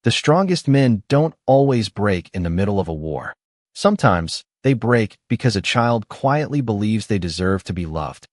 The strongest men don't always break in the middle of a war. Sometimes, they break because a child quietly believes they deserve to be loved.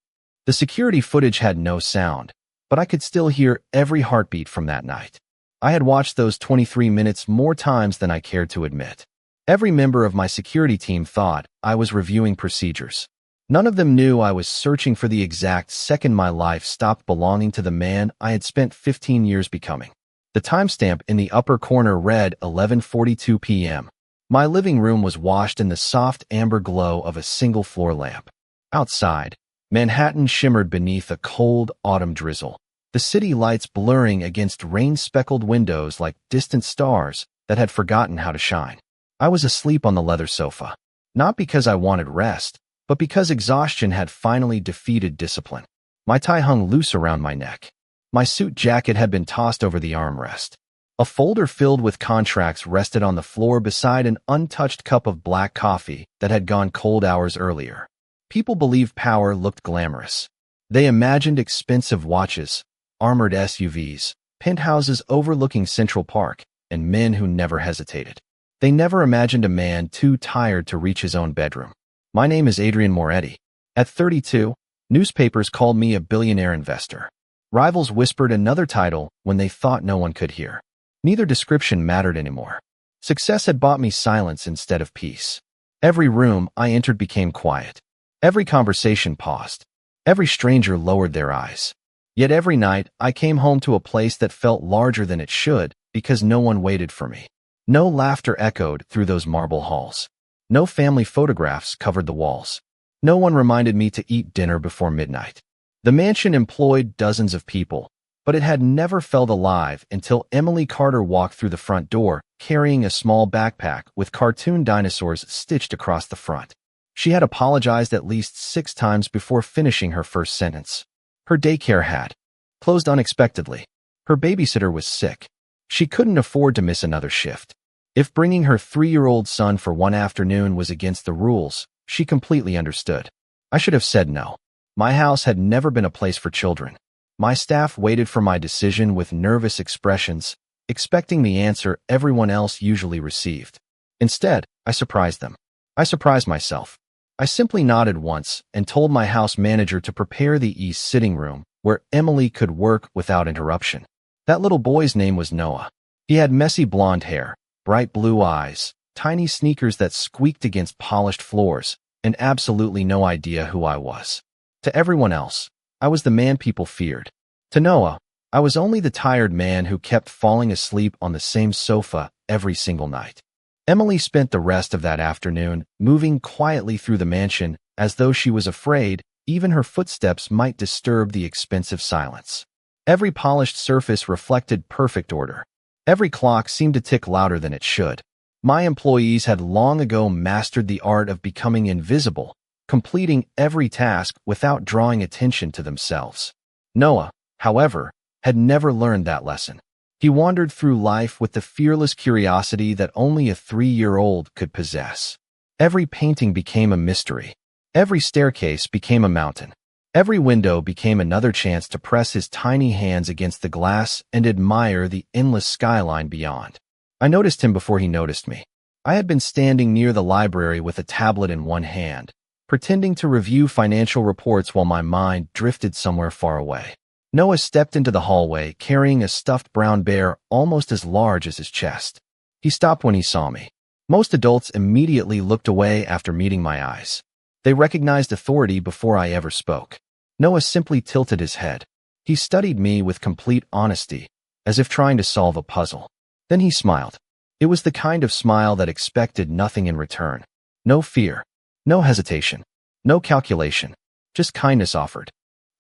The security footage had no sound, but I could still hear every heartbeat from that night. I had watched those 23 minutes more times than I cared to admit. Every member of my security team thought I was reviewing procedures. None of them knew I was searching for the exact second my life stopped belonging to the man I had spent 15 years becoming. The timestamp in the upper corner read 11:42 p.m. My living room was washed in the soft amber glow of a single floor lamp. Outside, Manhattan shimmered beneath a cold autumn drizzle, the city lights blurring against rain-speckled windows like distant stars that had forgotten how to shine. I was asleep on the leather sofa, not because I wanted rest, but because exhaustion had finally defeated discipline. My tie hung loose around my neck. My suit jacket had been tossed over the armrest. A folder filled with contracts rested on the floor beside an untouched cup of black coffee that had gone cold hours earlier. People believed power looked glamorous. They imagined expensive watches, armored SUVs, penthouses overlooking Central Park, and men who never hesitated. They never imagined a man too tired to reach his own bedroom. My name is Adrian Moretti. At 32, newspapers called me a billionaire investor. Rivals whispered another title when they thought no one could hear. Neither description mattered anymore. Success had bought me silence instead of peace. Every room I entered became quiet. Every conversation paused. Every stranger lowered their eyes. Yet every night I came home to a place that felt larger than it should because no one waited for me. No laughter echoed through those marble halls. No family photographs covered the walls. No one reminded me to eat dinner before midnight. The mansion employed dozens of people, but it had never felt alive until Emily Carter walked through the front door, carrying a small backpack with cartoon dinosaurs stitched across the front. She had apologized at least 6 times before finishing her first sentence. Her daycare had closed unexpectedly. Her babysitter was sick. She couldn't afford to miss another shift. If bringing her 3-year-old son for one afternoon was against the rules, she completely understood. I should have said no. My house had never been a place for children. My staff waited for my decision with nervous expressions, expecting the answer everyone else usually received. Instead, I surprised them. I surprised myself. I simply nodded once and told my house manager to prepare the east sitting room where Emily could work without interruption. That little boy's name was Noah. He had messy blonde hair, bright blue eyes, tiny sneakers that squeaked against polished floors, and absolutely no idea who I was. To everyone else, I was the man people feared. To Noah, I was only the tired man who kept falling asleep on the same sofa every single night. Emily spent the rest of that afternoon moving quietly through the mansion as though she was afraid even her footsteps might disturb the expensive silence. Every polished surface reflected perfect order. Every clock seemed to tick louder than it should. My employees had long ago mastered the art of becoming invisible, completing every task without drawing attention to themselves. Noah, however, had never learned that lesson. He wandered through life with the fearless curiosity that only a 3-year-old could possess. Every painting became a mystery. Every staircase became a mountain. Every window became another chance to press his tiny hands against the glass and admire the endless skyline beyond. I noticed him before he noticed me. I had been standing near the library with a tablet in one hand, pretending to review financial reports while my mind drifted somewhere far away. Noah stepped into the hallway carrying a stuffed brown bear almost as large as his chest. He stopped when he saw me. Most adults immediately looked away after meeting my eyes. They recognized authority before I ever spoke. Noah simply tilted his head. He studied me with complete honesty, as if trying to solve a puzzle. Then he smiled. It was the kind of smile that expected nothing in return. No fear. No hesitation. No calculation. Just kindness offered.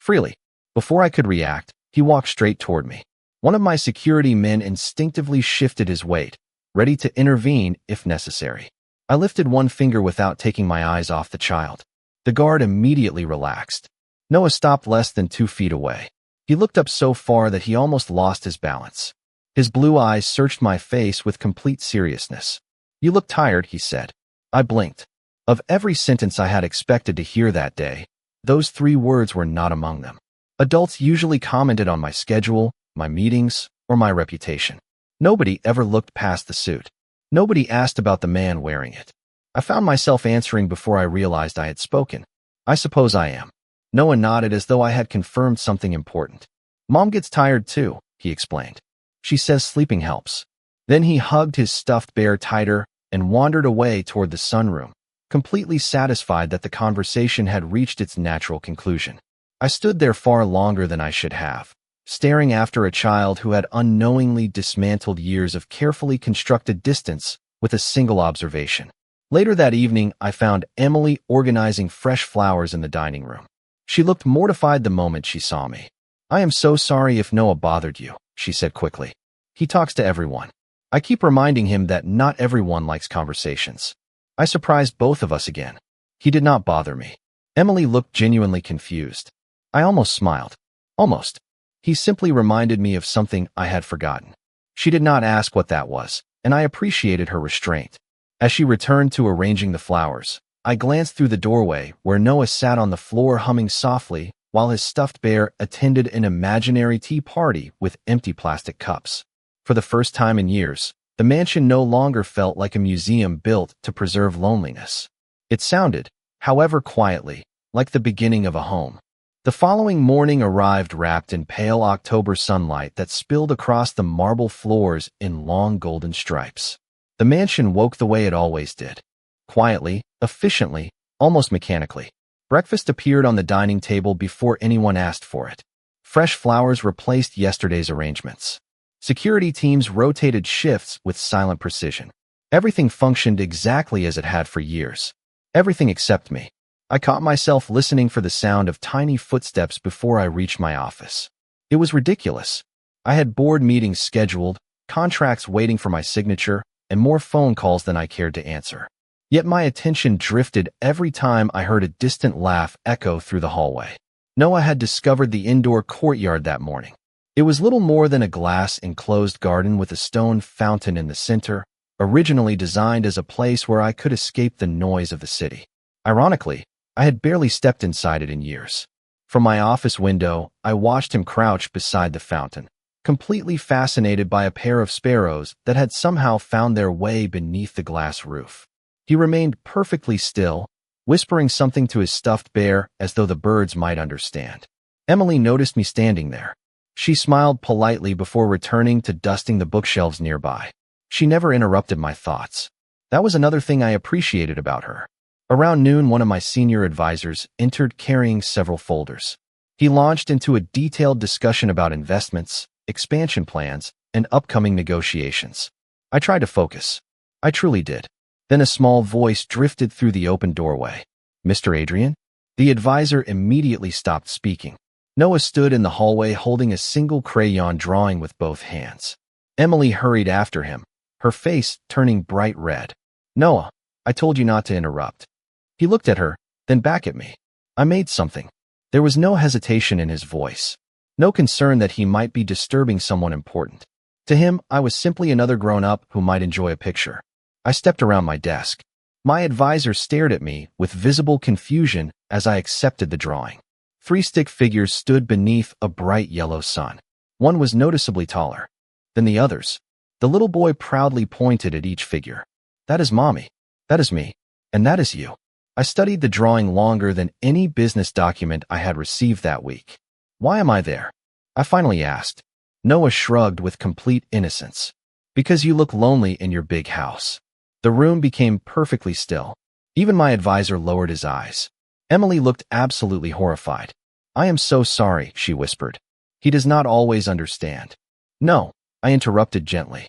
Freely. Before I could react, he walked straight toward me. One of my security men instinctively shifted his weight, ready to intervene if necessary. I lifted one finger without taking my eyes off the child. The guard immediately relaxed. Noah stopped less than 2 feet away. He looked up so far that he almost lost his balance. His blue eyes searched my face with complete seriousness. "You look tired," he said. I blinked. Of every sentence I had expected to hear that day, those 3 words were not among them. Adults usually commented on my schedule, my meetings, or my reputation. Nobody ever looked past the suit. Nobody asked about the man wearing it. I found myself answering before I realized I had spoken. I suppose I am. Noah nodded as though I had confirmed something important. Mom gets tired too, he explained. She says sleeping helps. Then he hugged his stuffed bear tighter and wandered away toward the sunroom, completely satisfied that the conversation had reached its natural conclusion. I stood there far longer than I should have, staring after a child who had unknowingly dismantled years of carefully constructed distance with a single observation. Later that evening, I found Emily organizing fresh flowers in the dining room. She looked mortified the moment she saw me. "I am so sorry if Noah bothered you," she said quickly. "He talks to everyone. I keep reminding him that not everyone likes conversations." I surprised both of us again. "He did not bother me." Emily looked genuinely confused. I almost smiled. Almost. He simply reminded me of something I had forgotten. She did not ask what that was, and I appreciated her restraint. As she returned to arranging the flowers, I glanced through the doorway where Noah sat on the floor humming softly while his stuffed bear attended an imaginary tea party with empty plastic cups. For the first time in years, the mansion no longer felt like a museum built to preserve loneliness. It sounded, however quietly, like the beginning of a home. The following morning arrived wrapped in pale October sunlight that spilled across the marble floors in long golden stripes. The mansion woke the way it always did. Quietly, efficiently, almost mechanically. Breakfast appeared on the dining table before anyone asked for it. Fresh flowers replaced yesterday's arrangements. Security teams rotated shifts with silent precision. Everything functioned exactly as it had for years. Everything except me. I caught myself listening for the sound of tiny footsteps before I reached my office. It was ridiculous. I had board meetings scheduled, contracts waiting for my signature, and more phone calls than I cared to answer. Yet my attention drifted every time I heard a distant laugh echo through the hallway. Noah had discovered the indoor courtyard that morning. It was little more than a glass-enclosed garden with a stone fountain in the center, originally designed as a place where I could escape the noise of the city. Ironically, I had barely stepped inside it in years. From my office window, I watched him crouch beside the fountain, completely fascinated by a pair of sparrows that had somehow found their way beneath the glass roof. He remained perfectly still, whispering something to his stuffed bear as though the birds might understand. Emily noticed me standing there. She smiled politely before returning to dusting the bookshelves nearby. She never interrupted my thoughts. That was another thing I appreciated about her. Around noon, one of my senior advisors entered carrying several folders. He launched into a detailed discussion about investments, expansion plans, and upcoming negotiations. I tried to focus. I truly did. Then a small voice drifted through the open doorway. "Mr. Adrian?" The advisor immediately stopped speaking. Noah stood in the hallway holding a single crayon drawing with both hands. Emily hurried after him, her face turning bright red. "Noah, I told you not to interrupt." He looked at her, then back at me. I made something. There was no hesitation in his voice. No concern that he might be disturbing someone important. To him, I was simply another grown-up who might enjoy a picture. I stepped around my desk. My advisor stared at me with visible confusion as I accepted the drawing. 3 stick figures stood beneath a bright yellow sun. One was noticeably taller than the others. The little boy proudly pointed at each figure. "That is Mommy. That is me. And that is you." I studied the drawing longer than any business document I had received that week. "Why am I there?" I finally asked. Noah shrugged with complete innocence. "Because you look lonely in your big house." The room became perfectly still. Even my advisor lowered his eyes. Emily looked absolutely horrified. "I am so sorry," she whispered. "He does not always understand." "No," I interrupted gently.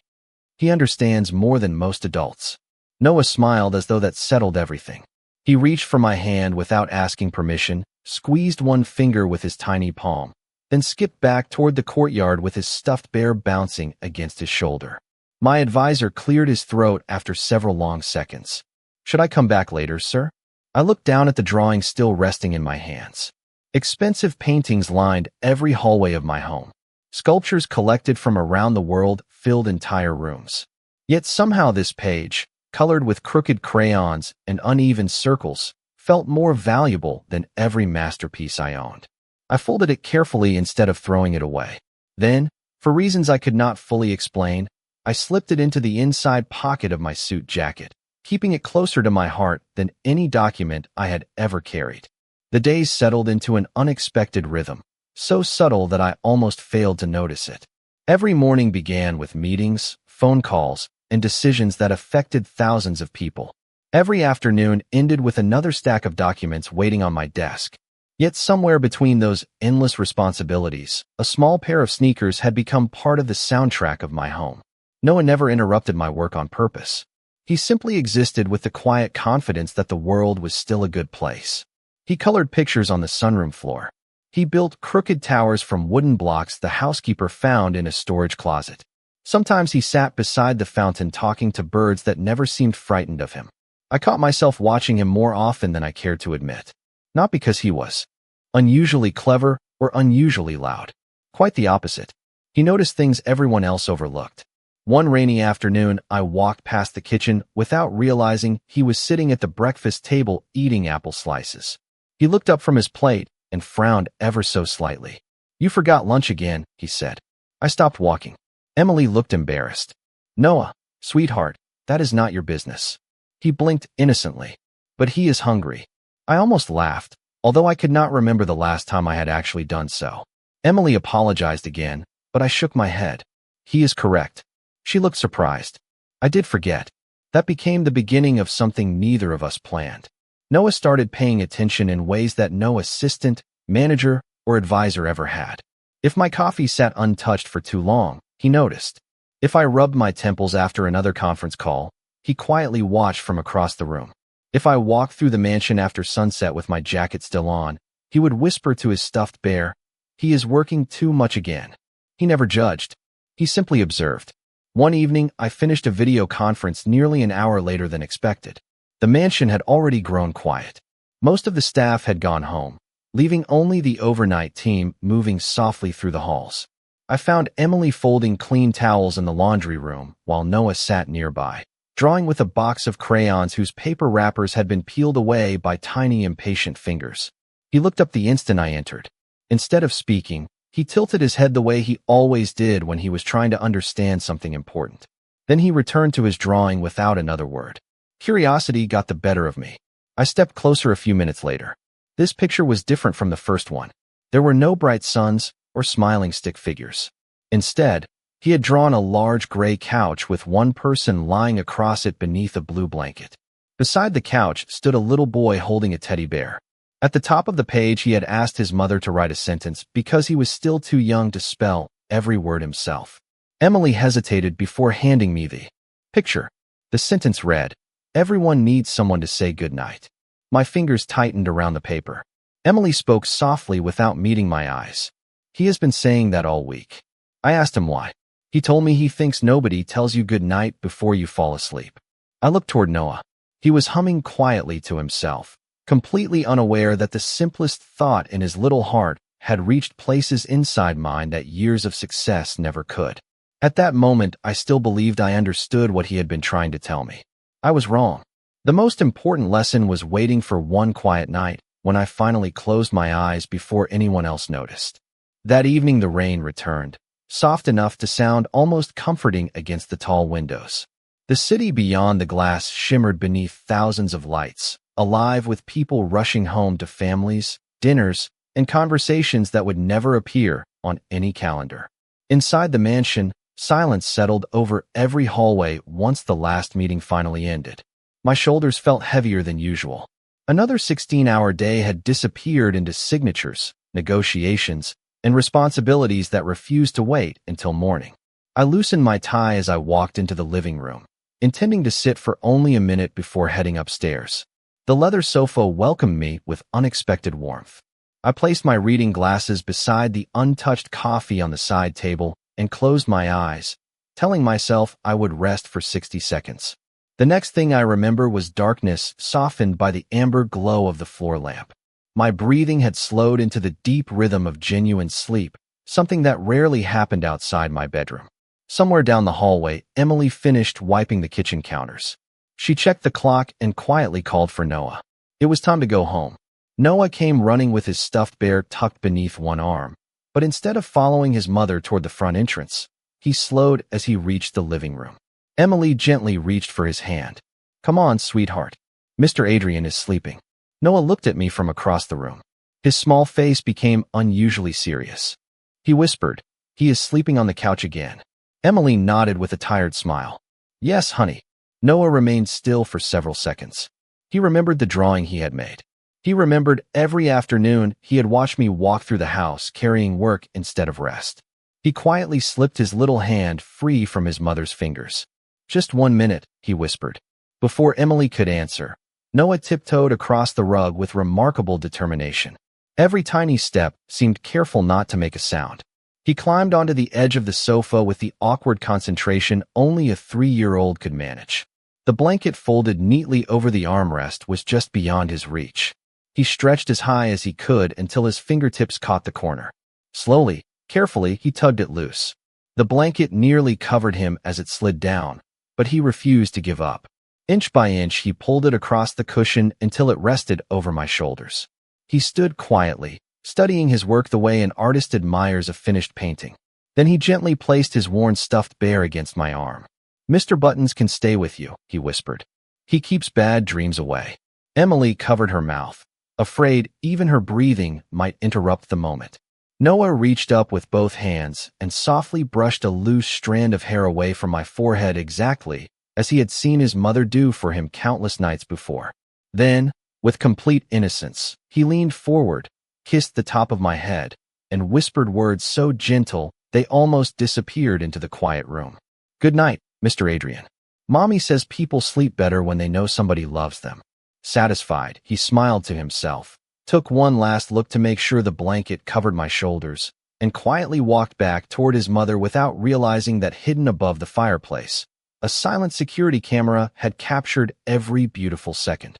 "He understands more than most adults." Noah smiled as though that settled everything. He reached for my hand without asking permission, squeezed one finger with his tiny palm, then skipped back toward the courtyard with his stuffed bear bouncing against his shoulder. My advisor cleared his throat after several long seconds. "Should I come back later, sir?" I looked down at the drawing still resting in my hands. Expensive paintings lined every hallway of my home. Sculptures collected from around the world filled entire rooms. Yet somehow this page, colored with crooked crayons and uneven circles, felt more valuable than every masterpiece I owned. I folded it carefully instead of throwing it away. Then, for reasons I could not fully explain, I slipped it into the inside pocket of my suit jacket, keeping it closer to my heart than any document I had ever carried. The days settled into an unexpected rhythm, so subtle that I almost failed to notice it. Every morning began with meetings, phone calls, and decisions that affected thousands of people. Every afternoon ended with another stack of documents waiting on my desk. Yet somewhere between those endless responsibilities, a small pair of sneakers had become part of the soundtrack of my home. Noah never interrupted my work on purpose. He simply existed with the quiet confidence that the world was still a good place. He colored pictures on the sunroom floor. He built crooked towers from wooden blocks the housekeeper found in a storage closet. Sometimes he sat beside the fountain talking to birds that never seemed frightened of him. I caught myself watching him more often than I cared to admit. Not because he was unusually clever or unusually loud. Quite the opposite. He noticed things everyone else overlooked. One rainy afternoon, I walked past the kitchen without realizing he was sitting at the breakfast table eating apple slices. He looked up from his plate and frowned ever so slightly. "You forgot lunch again," he said. I stopped walking. Emily looked embarrassed. "Noah, sweetheart, that is not your business." He blinked innocently. "But he is hungry." I almost laughed, although I could not remember the last time I had actually done so. Emily apologized again, but I shook my head. "He is correct." She looked surprised. I did forget. That became the beginning of something neither of us planned. Noah started paying attention in ways that no assistant, manager, or advisor ever had. If my coffee sat untouched for too long, he noticed. If I rubbed my temples after another conference call, he quietly watched from across the room. If I walked through the mansion after sunset with my jacket still on, he would whisper to his stuffed bear, "He is working too much again." He never judged. He simply observed. One evening, I finished a video conference nearly an hour later than expected. The mansion had already grown quiet. Most of the staff had gone home, leaving only the overnight team moving softly through the halls. I found Emily folding clean towels in the laundry room while Noah sat nearby, drawing with a box of crayons whose paper wrappers had been peeled away by tiny impatient fingers. He looked up the instant I entered. Instead of speaking, he tilted his head the way he always did when he was trying to understand something important. Then he returned to his drawing without another word. Curiosity got the better of me. I stepped closer a few minutes later. This picture was different from the first one. There were no bright suns or smiling stick figures. Instead, he had drawn a large gray couch with one person lying across it beneath a blue blanket. Beside the couch stood a little boy holding a teddy bear. At the top of the page, he had asked his mother to write a sentence because he was still too young to spell every word himself. Emily hesitated before handing me the picture. The sentence read, "Everyone needs someone to say goodnight." My fingers tightened around the paper. Emily spoke softly without meeting my eyes. "He has been saying that all week." I asked him why. "He told me he thinks nobody tells you good night before you fall asleep." I looked toward Noah. He was humming quietly to himself, completely unaware that the simplest thought in his little heart had reached places inside mine that years of success never could. At that moment, I still believed I understood what he had been trying to tell me. I was wrong. The most important lesson was waiting for one quiet night when I finally closed my eyes before anyone else noticed. That evening the rain returned, soft enough to sound almost comforting against the tall windows. The city beyond the glass shimmered beneath thousands of lights, alive with people rushing home to families, dinners, and conversations that would never appear on any calendar. Inside the mansion, silence settled over every hallway once the last meeting finally ended. My shoulders felt heavier than usual. Another 16-hour day had disappeared into signatures, negotiations, and responsibilities that refused to wait until morning. I loosened my tie as I walked into the living room, intending to sit for only a minute before heading upstairs. The leather sofa welcomed me with unexpected warmth. I placed my reading glasses beside the untouched coffee on the side table and closed my eyes, telling myself I would rest for 60 seconds. The next thing I remember was darkness softened by the amber glow of the floor lamp. My breathing had slowed into the deep rhythm of genuine sleep, something that rarely happened outside my bedroom. Somewhere down the hallway, Emily finished wiping the kitchen counters. She checked the clock and quietly called for Noah. It was time to go home. Noah came running with his stuffed bear tucked beneath one arm, but instead of following his mother toward the front entrance, He slowed as he reached the living room. Emily gently reached for his hand. "Come on, sweetheart. Mr. Adrian is sleeping." Noah looked at me from across the room. His small face became unusually serious. He whispered, "He is sleeping on the couch again." Emily nodded with a tired smile. "Yes, honey." Noah remained still for several seconds. He remembered the drawing he had made. He remembered every afternoon he had watched me walk through the house carrying work instead of rest. He quietly slipped his little hand free from his mother's fingers. "Just 1 minute," he whispered. Before Emily could answer, Noah tiptoed across the rug with remarkable determination. Every tiny step seemed careful not to make a sound. He climbed onto the edge of the sofa with the awkward concentration only a 3-year-old could manage. The blanket folded neatly over the armrest was just beyond his reach. He stretched as high as he could until his fingertips caught the corner. Slowly, carefully, he tugged it loose. The blanket nearly covered him as it slid down, but he refused to give up. Inch by inch, he pulled it across the cushion until it rested over my shoulders. He stood quietly, studying his work the way an artist admires a finished painting. Then he gently placed his worn stuffed bear against my arm. "Mr. Buttons can stay with you," he whispered. "He keeps bad dreams away." Emily covered her mouth, afraid even her breathing might interrupt the moment. Noah reached up with both hands and softly brushed a loose strand of hair away from my forehead exactly as he had seen his mother do for him countless nights before. Then, with complete innocence, he leaned forward, kissed the top of my head, and whispered words so gentle they almost disappeared into the quiet room. "Good night, Mr. Adrian. Mommy says people sleep better when they know somebody loves them." Satisfied, he smiled to himself, took one last look to make sure the blanket covered my shoulders, and quietly walked back toward his mother without realizing that hidden above the fireplace, a silent security camera had captured every beautiful second.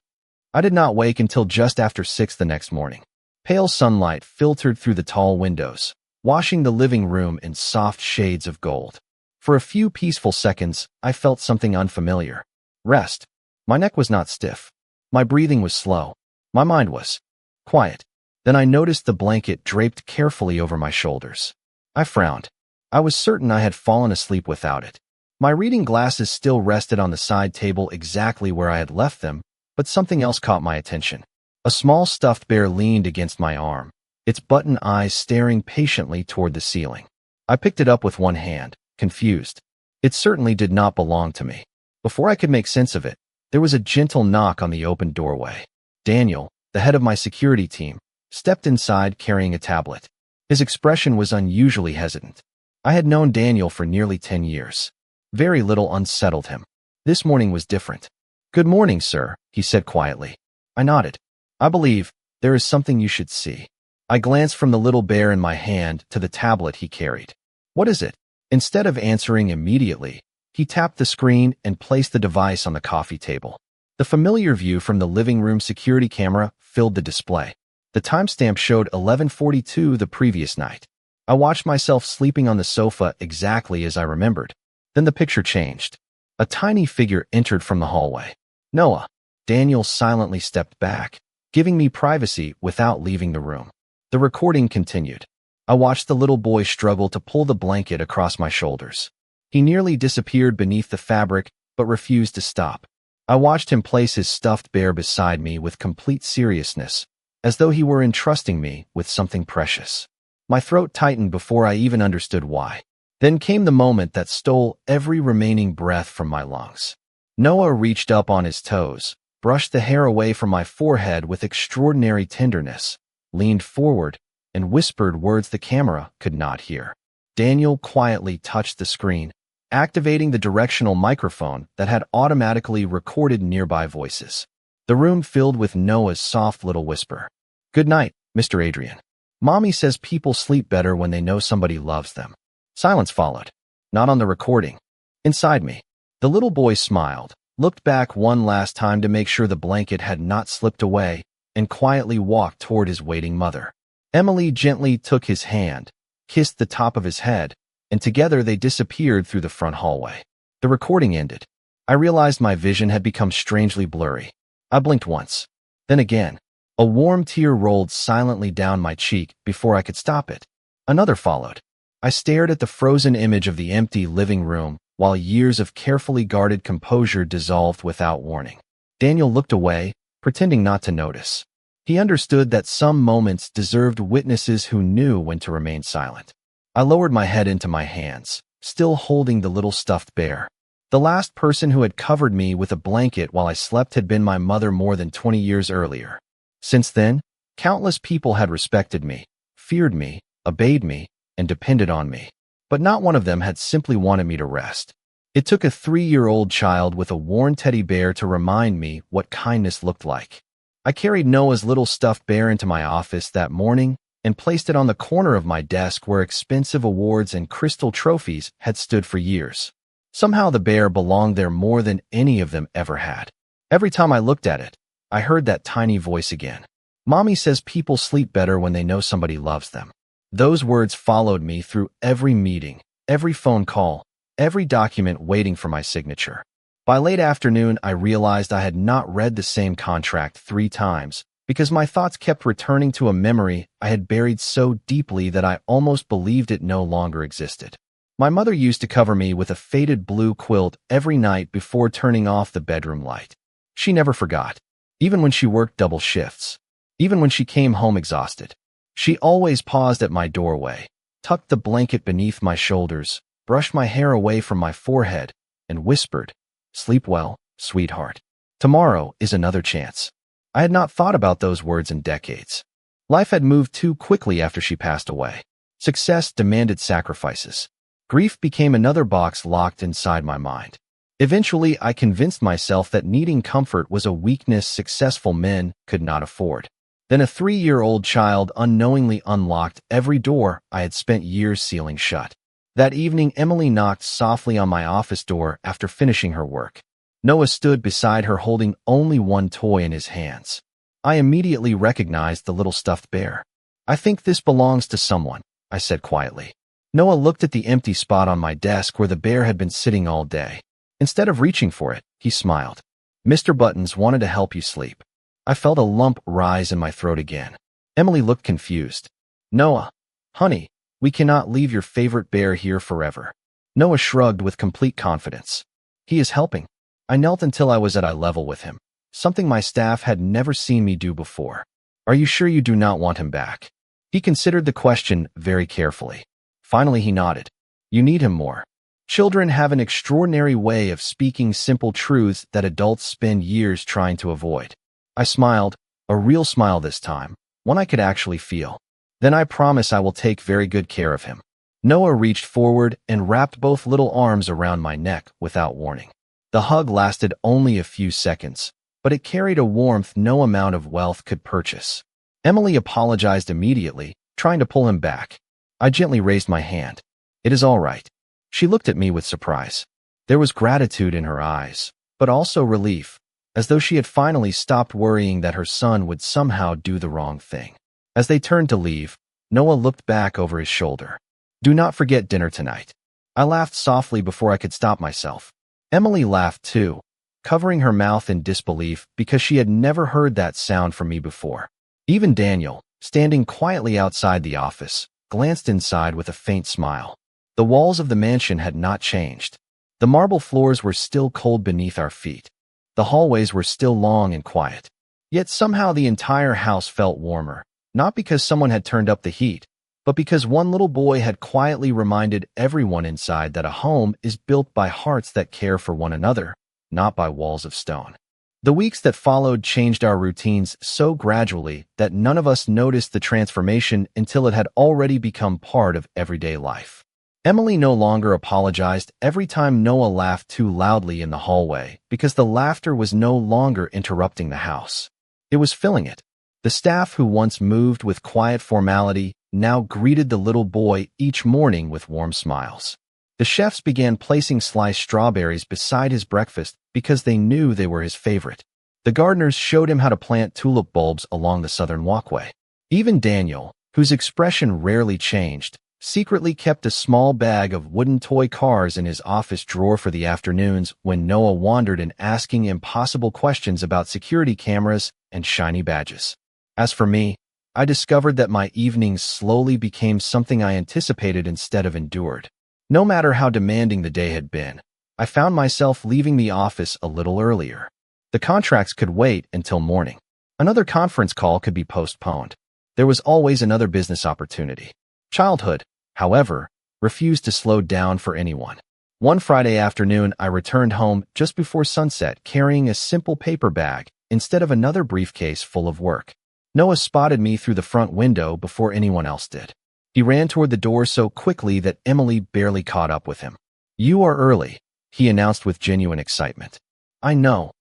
I did not wake until just after 6 the next morning. Pale sunlight filtered through the tall windows, washing the living room in soft shades of gold. For a few peaceful seconds, I felt something unfamiliar. Rest. My neck was not stiff. My breathing was slow. My mind was quiet. Then I noticed the blanket draped carefully over my shoulders. I frowned. I was certain I had fallen asleep without it. My reading glasses still rested on the side table exactly where I had left them, but something else caught my attention. A small stuffed bear leaned against my arm, its button eyes staring patiently toward the ceiling. I picked it up with one hand, confused. It certainly did not belong to me. Before I could make sense of it, there was a gentle knock on the open doorway. Daniel, the head of my security team, stepped inside carrying a tablet. His expression was unusually hesitant. I had known Daniel for nearly 10 years. Very little unsettled him. This morning was different. "Good morning, sir," he said quietly. I nodded. "I believe there is something you should see." I glanced from the little bear in my hand to the tablet he carried. "What is it?" Instead of answering immediately, he tapped the screen and placed the device on the coffee table. The familiar view from the living room security camera filled the display. The timestamp showed 11:42 the previous night. I watched myself sleeping on the sofa exactly as I remembered. Then the picture changed. A tiny figure entered from the hallway. "Noah." Daniel silently stepped back, giving me privacy without leaving the room. The recording continued. I watched the little boy struggle to pull the blanket across my shoulders. He nearly disappeared beneath the fabric, but refused to stop. I watched him place his stuffed bear beside me with complete seriousness, as though he were entrusting me with something precious. My throat tightened before I even understood why. Then came the moment that stole every remaining breath from my lungs. Noah reached up on his toes, brushed the hair away from my forehead with extraordinary tenderness, leaned forward, and whispered words the camera could not hear. Daniel quietly touched the screen, activating the directional microphone that had automatically recorded nearby voices. The room filled with Noah's soft little whisper. "Good night, Mr. Adrian. Mommy says people sleep better when they know somebody loves them." Silence followed. Not on the recording. Inside me. The little boy smiled, looked back one last time to make sure the blanket had not slipped away, and quietly walked toward his waiting mother. Emily gently took his hand, kissed the top of his head, and together they disappeared through the front hallway. The recording ended. I realized my vision had become strangely blurry. I blinked once. Then again. A warm tear rolled silently down my cheek before I could stop it. Another followed. I stared at the frozen image of the empty living room while years of carefully guarded composure dissolved without warning. Daniel looked away, pretending not to notice. He understood that some moments deserved witnesses who knew when to remain silent. I lowered my head into my hands, still holding the little stuffed bear. The last person who had covered me with a blanket while I slept had been my mother more than 20 years earlier. Since then, countless people had respected me, feared me, obeyed me, and depended on me. But not one of them had simply wanted me to rest. It took a 3-year-old child with a worn teddy bear to remind me what kindness looked like. I carried Noah's little stuffed bear into my office that morning and placed it on the corner of my desk where expensive awards and crystal trophies had stood for years. Somehow the bear belonged there more than any of them ever had. Every time I looked at it, I heard that tiny voice again. Mommy says people sleep better when they know somebody loves them. Those words followed me through every meeting, every phone call, every document waiting for my signature. By late afternoon, I realized I had not read the same contract 3 times because my thoughts kept returning to a memory I had buried so deeply that I almost believed it no longer existed. My mother used to cover me with a faded blue quilt every night before turning off the bedroom light. She never forgot, even when she worked double shifts, even when she came home exhausted. She always paused at my doorway, tucked the blanket beneath my shoulders, brushed my hair away from my forehead, and whispered, "Sleep well, sweetheart. Tomorrow is another chance." I had not thought about those words in decades. Life had moved too quickly after she passed away. Success demanded sacrifices. Grief became another box locked inside my mind. Eventually, I convinced myself that needing comfort was a weakness successful men could not afford. Then a 3-year-old child unknowingly unlocked every door I had spent years sealing shut. That evening, Emily knocked softly on my office door after finishing her work. Noah stood beside her holding only one toy in his hands. I immediately recognized the little stuffed bear. "I think this belongs to someone," I said quietly. Noah looked at the empty spot on my desk where the bear had been sitting all day. Instead of reaching for it, he smiled. "Mr. Buttons wanted to help you sleep." I felt a lump rise in my throat again. Emily looked confused. "Noah, honey, we cannot leave your favorite bear here forever." Noah shrugged with complete confidence. "He is helping." I knelt until I was at eye level with him, something my staff had never seen me do before. "Are you sure you do not want him back?" He considered the question very carefully. Finally, he nodded. "You need him more." Children have an extraordinary way of speaking simple truths that adults spend years trying to avoid. I smiled, a real smile this time, one I could actually feel. "Then I promise I will take very good care of him." Noah reached forward and wrapped both little arms around my neck without warning. The hug lasted only a few seconds, but it carried a warmth no amount of wealth could purchase. Emily apologized immediately, trying to pull him back. I gently raised my hand. "It is all right." She looked at me with surprise. There was gratitude in her eyes, but also relief, as though she had finally stopped worrying that her son would somehow do the wrong thing. As they turned to leave, Noah looked back over his shoulder. "Do not forget dinner tonight." I laughed softly before I could stop myself. Emily laughed too, covering her mouth in disbelief because she had never heard that sound from me before. Even Daniel, standing quietly outside the office, glanced inside with a faint smile. The walls of the mansion had not changed. The marble floors were still cold beneath our feet. The hallways were still long and quiet. Yet somehow the entire house felt warmer, not because someone had turned up the heat, but because one little boy had quietly reminded everyone inside that a home is built by hearts that care for one another, not by walls of stone. The weeks that followed changed our routines so gradually that none of us noticed the transformation until it had already become part of everyday life. Emily no longer apologized every time Noah laughed too loudly in the hallway because the laughter was no longer interrupting the house. It was filling it. The staff who once moved with quiet formality now greeted the little boy each morning with warm smiles. The chefs began placing sliced strawberries beside his breakfast because they knew they were his favorite. The gardeners showed him how to plant tulip bulbs along the southern walkway. Even Daniel, whose expression rarely changed, secretly kept a small bag of wooden toy cars in his office drawer for the afternoons when Noah wandered in asking impossible questions about security cameras and shiny badges. As for me, I discovered that my evenings slowly became something I anticipated instead of endured. No matter how demanding the day had been, I found myself leaving the office a little earlier. The contracts could wait until morning. Another conference call could be postponed. There was always another business opportunity. Childhood, however, refused to slow down for anyone. One Friday afternoon, I returned home just before sunset carrying a simple paper bag instead of another briefcase full of work. Noah spotted me through the front window before anyone else did. He ran toward the door so quickly that Emily barely caught up with him. "You are early," he announced with genuine excitement. "I know,"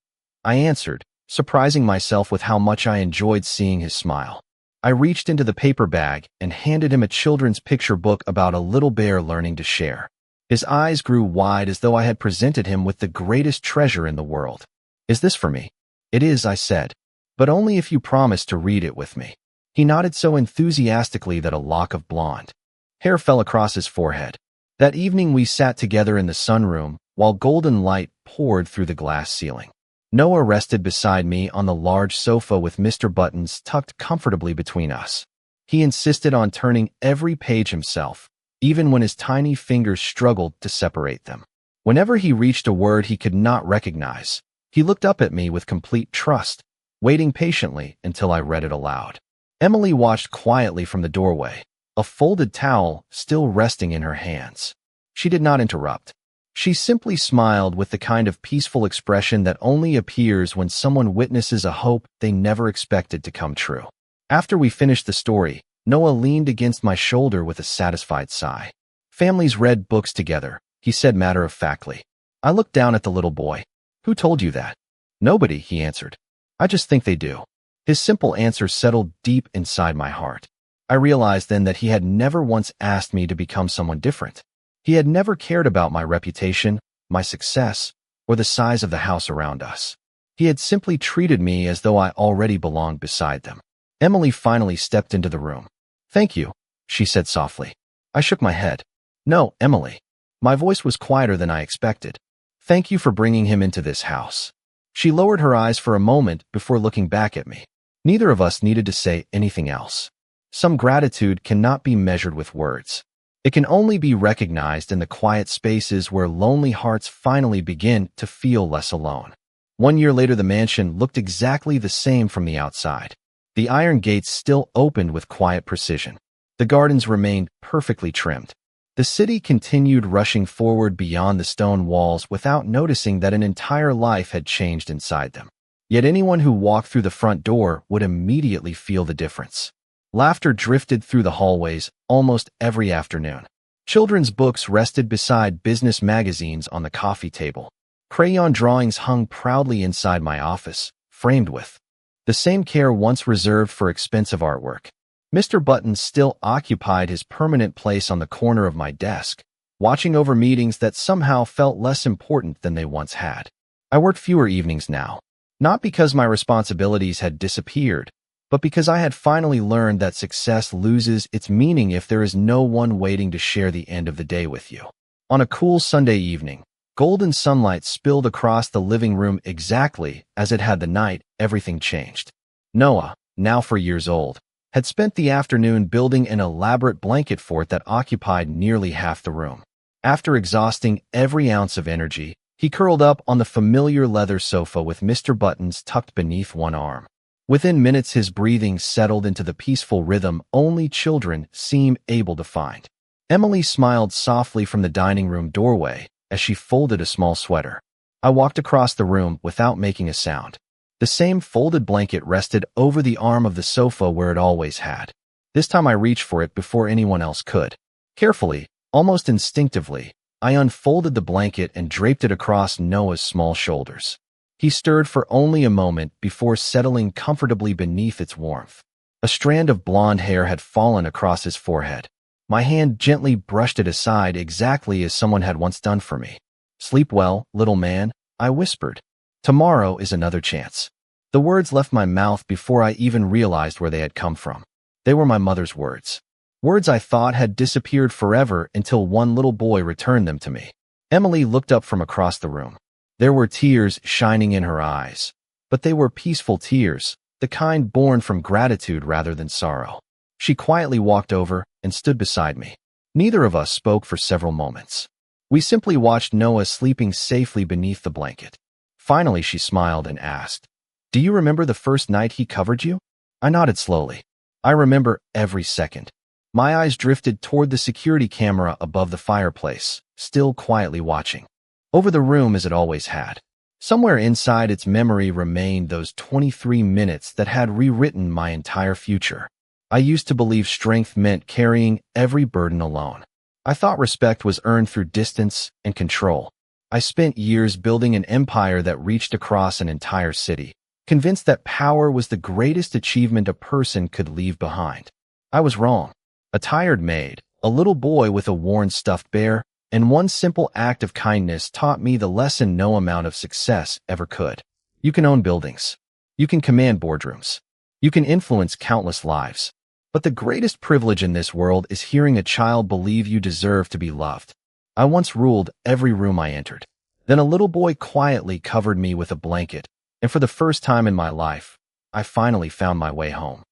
I answered, surprising myself with how much I enjoyed seeing his smile. I reached into the paper bag and handed him a children's picture book about a little bear learning to share. His eyes grew wide as though I had presented him with the greatest treasure in the world. "Is this for me?" "It is," I said, "but only if you promise to read it with me." He nodded so enthusiastically that a lock of blonde hair fell across his forehead. That evening we sat together in the sunroom while golden light poured through the glass ceiling. Noah rested beside me on the large sofa with Mr. Buttons tucked comfortably between us. He insisted on turning every page himself, even when his tiny fingers struggled to separate them. Whenever he reached a word he could not recognize, he looked up at me with complete trust, waiting patiently until I read it aloud. Emily watched quietly from the doorway, a folded towel still resting in her hands. She did not interrupt. She simply smiled with the kind of peaceful expression that only appears when someone witnesses a hope they never expected to come true. After we finished the story, Noah leaned against my shoulder with a satisfied sigh. "Families read books together," he said matter-of-factly. I looked down at the little boy. "Who told you that?" "Nobody," he answered. "I just think they do." His simple answer settled deep inside my heart. I realized then that he had never once asked me to become someone different. He had never cared about my reputation, my success, or the size of the house around us. He had simply treated me as though I already belonged beside them. Emily finally stepped into the room. "Thank you," she said softly. I shook my head. "No, Emily." My voice was quieter than I expected. "Thank you for bringing him into this house." She lowered her eyes for a moment before looking back at me. Neither of us needed to say anything else. Some gratitude cannot be measured with words. It can only be recognized in the quiet spaces where lonely hearts finally begin to feel less alone. 1 year later, the mansion looked exactly the same from the outside. The iron gates still opened with quiet precision. The gardens remained perfectly trimmed. The city continued rushing forward beyond the stone walls without noticing that an entire life had changed inside them. Yet anyone who walked through the front door would immediately feel the difference. Laughter drifted through the hallways almost every afternoon. Children's books rested beside business magazines on the coffee table. Crayon drawings hung proudly inside my office, framed with the same care once reserved for expensive artwork. Mr. Buttons still occupied his permanent place on the corner of my desk, watching over meetings that somehow felt less important than they once had. I worked fewer evenings now, not because my responsibilities had disappeared, but because I had finally learned that success loses its meaning if there is no one waiting to share the end of the day with you. On a cool Sunday evening, golden sunlight spilled across the living room exactly as it had the night everything changed. Noah, now 4 years old, had spent the afternoon building an elaborate blanket fort that occupied nearly half the room. After exhausting every ounce of energy, he curled up on the familiar leather sofa with Mr. Buttons tucked beneath one arm. Within minutes, his breathing settled into the peaceful rhythm only children seem able to find. Emily smiled softly from the dining room doorway as she folded a small sweater. I walked across the room without making a sound. The same folded blanket rested over the arm of the sofa where it always had. This time I reached for it before anyone else could. Carefully, almost instinctively, I unfolded the blanket and draped it across Noah's small shoulders. He stirred for only a moment before settling comfortably beneath its warmth. A strand of blonde hair had fallen across his forehead. My hand gently brushed it aside exactly as someone had once done for me. "Sleep well, little man," I whispered. "Tomorrow is another chance." The words left my mouth before I even realized where they had come from. They were my mother's words. Words I thought had disappeared forever until one little boy returned them to me. Emily looked up from across the room. There were tears shining in her eyes, but they were peaceful tears, the kind born from gratitude rather than sorrow. She quietly walked over and stood beside me. Neither of us spoke for several moments. We simply watched Noah sleeping safely beneath the blanket. Finally, she smiled and asked, "Do you remember the first night he covered you?" I nodded slowly. I remember every second. My eyes drifted toward the security camera above the fireplace, still quietly watching. Over the room as it always had. Somewhere inside its memory remained those 23 minutes that had rewritten my entire future. I used to believe strength meant carrying every burden alone. I thought respect was earned through distance and control. I spent years building an empire that reached across an entire city, convinced that power was the greatest achievement a person could leave behind. I was wrong. A tired maid, a little boy with a worn stuffed bear, and one simple act of kindness taught me the lesson no amount of success ever could. You can own buildings. You can command boardrooms. You can influence countless lives. But the greatest privilege in this world is hearing a child believe you deserve to be loved. I once ruled every room I entered. Then a little boy quietly covered me with a blanket, and for the first time in my life, I finally found my way home.